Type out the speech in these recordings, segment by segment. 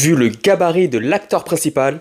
Vu le gabarit de l'acteur principal,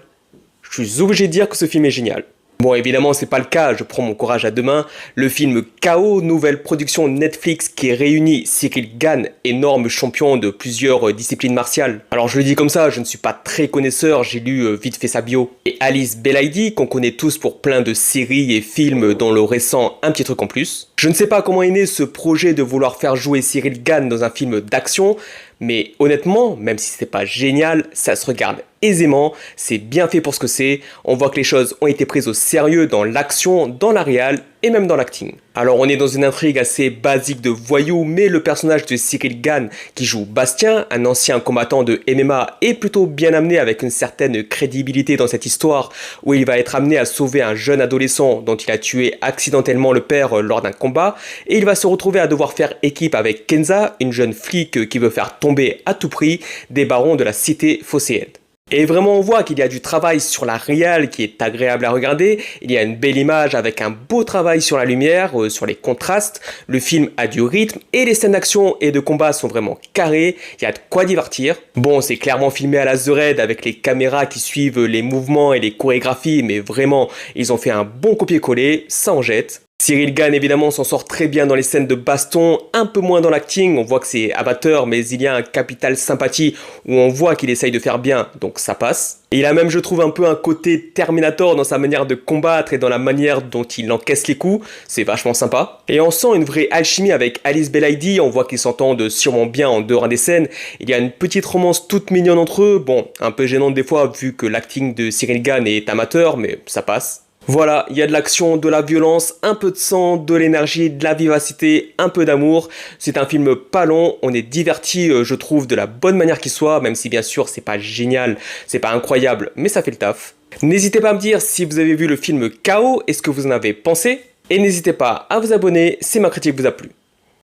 je suis obligé de dire que ce film est génial. Bon, évidemment, c'est pas le cas, je prends mon courage à deux mains. Le film KO, nouvelle production Netflix qui réunit Cyril Gane, énorme champion de plusieurs disciplines martiales. Alors je le dis comme ça, je ne suis pas très connaisseur, j'ai lu vite fait sa bio. Et Alice Belaïdi, qu'on connaît tous pour plein de séries et films, dont le récent Un petit truc en plus. Je ne sais pas comment est né ce projet de vouloir faire jouer Cyril Gane dans un film d'action, mais honnêtement, même si c'est pas génial, ça se regarde aisément, c'est bien fait pour ce que c'est, on voit que les choses ont été prises au sérieux dans l'action, dans la réal et même dans l'acting. Alors on est dans une intrigue assez basique de voyous, mais le personnage de Cyril Gane qui joue Bastien, un ancien combattant de MMA, est plutôt bien amené avec une certaine crédibilité dans cette histoire où il va être amené à sauver un jeune adolescent dont il a tué accidentellement le père lors d'un combat, et il va se retrouver à devoir faire équipe avec Kenza, une jeune flic qui veut faire tomber à tout prix des barons de la cité phocéenne. Et vraiment on voit qu'il y a du travail sur la réal qui est agréable à regarder, il y a une belle image avec un beau travail sur la lumière, sur les contrastes, le film a du rythme et les scènes d'action et de combat sont vraiment carrées, il y a de quoi divertir. Bon, c'est clairement filmé à la The Red avec les caméras qui suivent les mouvements et les chorégraphies, mais vraiment ils ont fait un bon copier-coller, ça en jette. Cyril Gane évidemment s'en sort très bien dans les scènes de baston, un peu moins dans l'acting, on voit que c'est amateur mais il y a un capital sympathie où on voit qu'il essaye de faire bien, donc ça passe. Et il a même je trouve un peu un côté Terminator dans sa manière de combattre et dans la manière dont il encaisse les coups, c'est vachement sympa. Et on sent une vraie alchimie avec Alice Belaïdi, on voit qu'ils s'entendent sûrement bien en dehors des scènes, il y a une petite romance toute mignonne entre eux, bon un peu gênante des fois vu que l'acting de Cyril Gane est amateur mais ça passe. Voilà, il y a de l'action, de la violence, un peu de sang, de l'énergie, de la vivacité, un peu d'amour. C'est un film pas long, on est diverti, je trouve, de la bonne manière qu'il soit, même si bien sûr c'est pas génial, c'est pas incroyable, mais ça fait le taf. N'hésitez pas à me dire si vous avez vu le film KO et ce que vous en avez pensé. Et n'hésitez pas à vous abonner si ma critique vous a plu.